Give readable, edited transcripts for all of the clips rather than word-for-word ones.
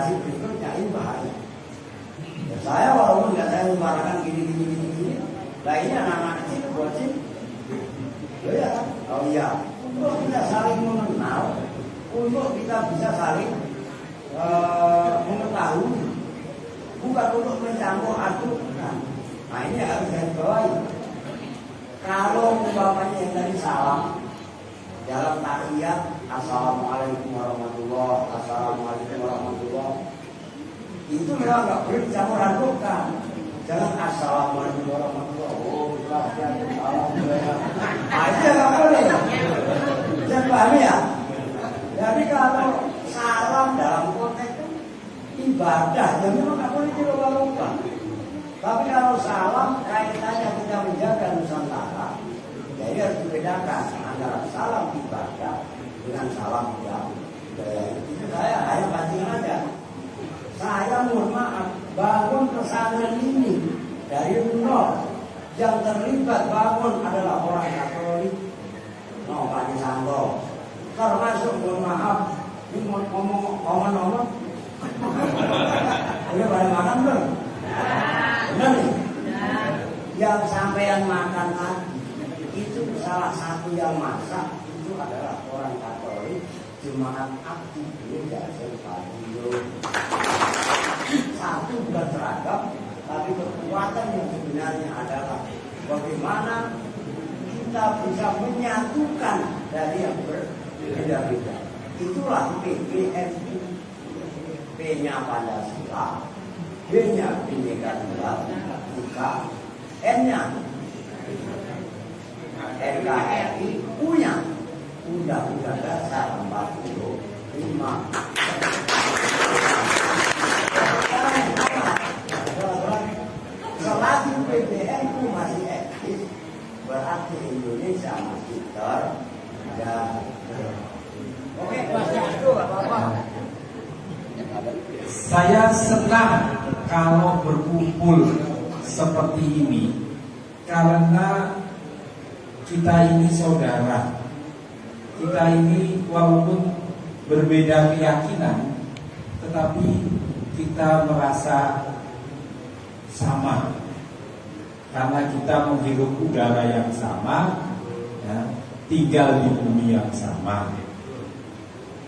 generasi berikutnya ini bahaya. Ya, saya walaupun nggak saya utarakan gini, nah ini anak-anak kecil buat sih, ya, oh iya, untuk kita saling mengenal, untuk kita bisa saling mengetahui, bukan untuk mencampur adukkan. Nah ini harus saya bawahi. Kalau umpamanya yang tadi salam dalam tahiyat, assalamualaikum warahmatullah, assalamualaikum warahmatullah, itu memang nggak boleh dicampur adukkan. Jangan assalamualaikum warahmatullah, oh alhamdulillah. Nah itu nggak boleh. Jangan paham ya. Jadi kalau salam dalam konteks ibadah, ya memang nggak boleh dirubah-rubah. Tapi kalau salam kaitannya kita menjaga Nusantara, jadi harus dibedakan antara salam ibadah dengan salam budaya. Itu saya hanya pancingan aja. Saya mohon maaf, bangun pesantren ini dari nol. Yang terlibat bangun adalah orang Katolik, no Pak Santo. Termasuk mohon maaf, ini ngomong. Udah pada makan belum? Benar nih? Yang sampean makan tadi itu salah satu yang masak itu adalah orang Katolik, jemaat aktif gereja Serpadiyo. Satu bukan seragam, tapi kekuatan yang sebenarnya adalah bagaimana kita bisa menyatukan dari yang berbeda-beda. Itulah PPNU. P-nya Pancasila, B-nya Bhinneka Tunggal Ika, N-nya NKRI, U-nya Undang-Undang Dasar 45. Selagi PBNU masih eksis, berarti Indonesia masih terjaga. Oke, itu apa-apa. Saya senang kalau berkumpul seperti ini karena kita ini saudara. Kita ini walaupun berbeda keyakinan, tetapi kita merasa sama karena kita menghirup udara yang sama, ya, tinggal di bumi yang sama.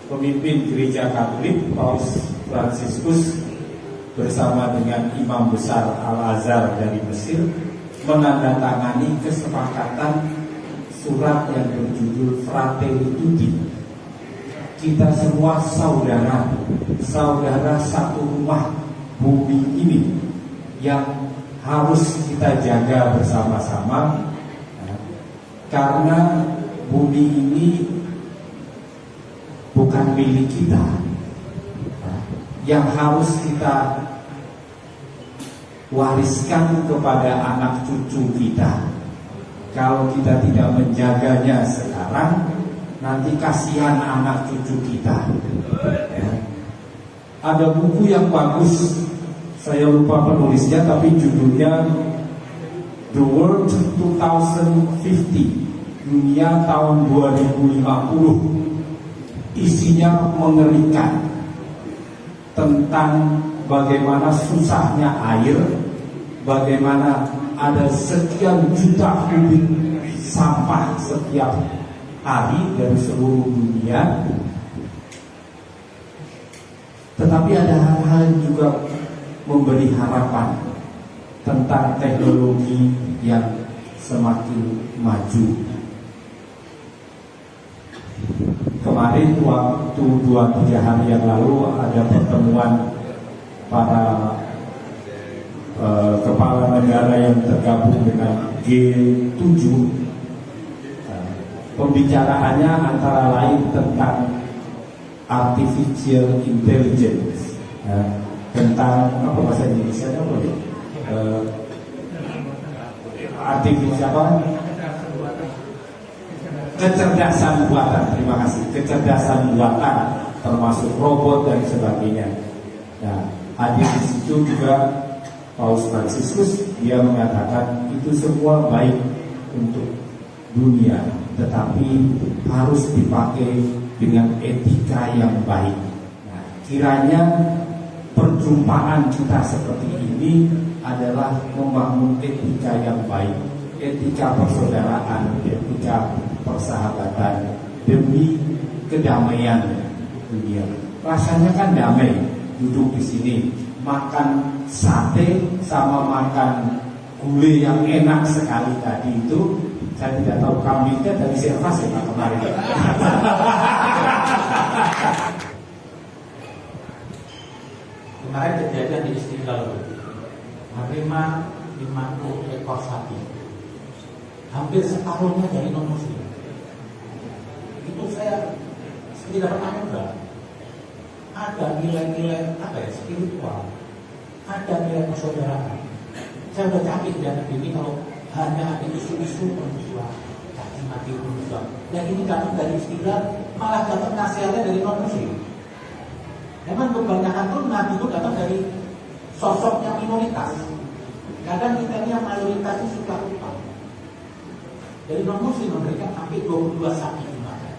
Pemimpin Gereja Katolik Paus Fransiskus bersama dengan Imam Besar Al-Azhar dari Mesir menandatangani kesepakatan surat yang berjudul Fratelli Tutti. Kita semua saudara satu rumah bumi ini yang harus kita jaga bersama-sama, karena bumi ini bukan milik kita. Yang harus kita wariskan kepada anak cucu kita. Kalau kita tidak menjaganya sekarang, nanti kasihan anak cucu kita. Ya. Ada buku yang bagus, saya lupa penulisnya, tapi judulnya The World 2050, Dunia tahun 2050. Isinya mengerikan tentang bagaimana susahnya air, bagaimana ada sekian juta kubik sampah setiap hari dari seluruh dunia. Tetapi ada hal-hal yang juga memberi harapan tentang teknologi yang semakin maju. Kemarin waktu 2-3 hari yang lalu ada pertemuan para kepala negara yang tergabung dengan G7. Pembicaraannya antara lain tentang artificial intelligence, tentang apa bahasa Indonesia boleh? Artificial apa? Kecerdasan buatan, terima kasih. Kecerdasan buatan, termasuk robot dan sebagainya. Nah, hadir di situ juga Paus Fransiskus, dia mengatakan itu semua baik untuk dunia, tetapi harus dipakai dengan etika yang baik. Nah, kiranya perjumpaan kita seperti ini adalah membangun etika yang baik, etika persaudaraan, etika persahabatan demi kedamaian dunia. Rasanya kan damai duduk di sini makan sate sama makan gulai yang enak sekali tadi itu. Saya tidak tahu kambingnya dari siapa sih Pak kemarin. Kemarin kejadian di Istiqlal, menerima 50 ekor sapi, hampir separuhnya dari non muslim. Itu saya tidak pernah mengira ada nilai-nilai apa ya, spiritual, ada nilai persaudaraan. Saya udah capek di anak ini kalau hanya ada isu-isu permusuhan, caci maki permusuhan. Dan ini datang dari Istiqlal, malah dapat nasihatnya dari non muslim. Memang kebanyakan tuh nabi itu datang dari sosok yang minoritas. Kadang kita ini yang mayoritas itu suka lupa. Dari non muslim memberikan sampai 22 sapi dimakan.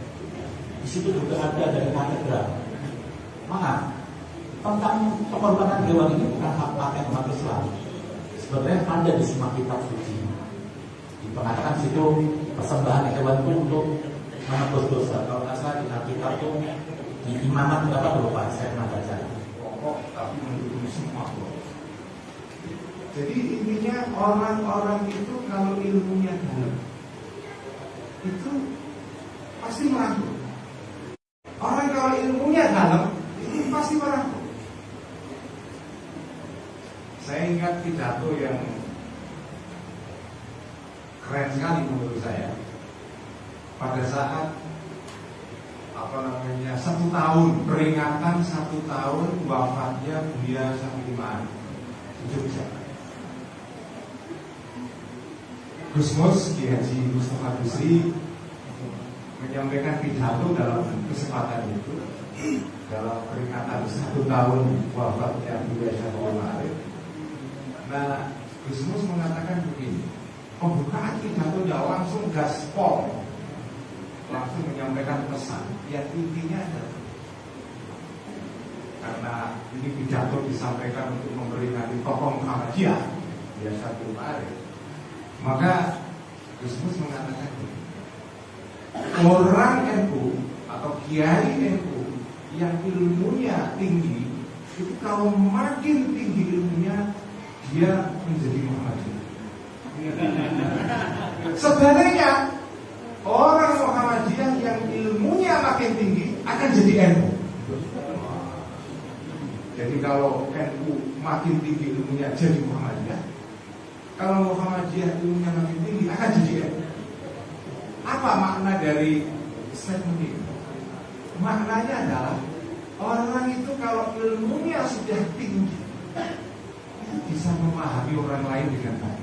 Di situ juga ada dari katedral. Maka tentang pengorbanan hewan ini bukan hak paten umat Islam. Sebenarnya ada di semua kitab suci. Dikatakan situ persembahan hewan itu untuk menebus dosa. Kalau nggak salah di Alkitab itu di Imamat berapa lupa, saya pernah baca. Pokok tapi mendukung semua. Jadi intinya orang-orang itu kalau ilmunya dalam itu pasti merangkul. Orang kalau ilmunya dalam itu pasti merangkul. Saya ingat pidato yang keren sekali menurut saya pada saat 1 tahun peringatan 1 tahun wafatnya Buya Safi'imah di Jogja. Gusmus Ki Haji Mustafa Bisri menyampaikan pidato dalam kesempatan itu dalam peringatan 1 tahun wafatnya Buya Safi'imah. Nah, Gusmus mengatakan begini, pembukaan pidatonya langsung gaspol, langsung menyampaikan pesan yang intinya adalah karena ini pidato disampaikan untuk memperingati tokoh Muhammadiyah Buya Safi'imah, maka Gusmus mengatakan orang NU atau kiai NU yang ilmunya tinggi itu kalau makin tinggi ilmunya dia menjadi Muhammadiyah. Sebenarnya orang Muhammadiyah yang ilmunya makin tinggi akan jadi NU. Jadi kalau NU makin tinggi ilmunya jadi Muhammadiyah, kalau Muhammadiyah ilmunya makin tinggi akan jadi NU. Apa makna dari statement ini? Maknanya adalah orang itu kalau ilmunya sudah tinggi itu bisa memahami orang lain dengan baik.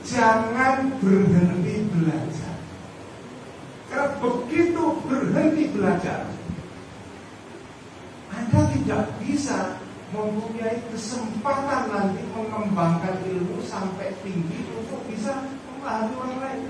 Jangan berhenti belajar. Karena begitu berhenti belajar, Anda tidak bisa mempunyai kesempatan nanti mengembangkan ilmu sampai tinggi untuk bisa memahami orang lain.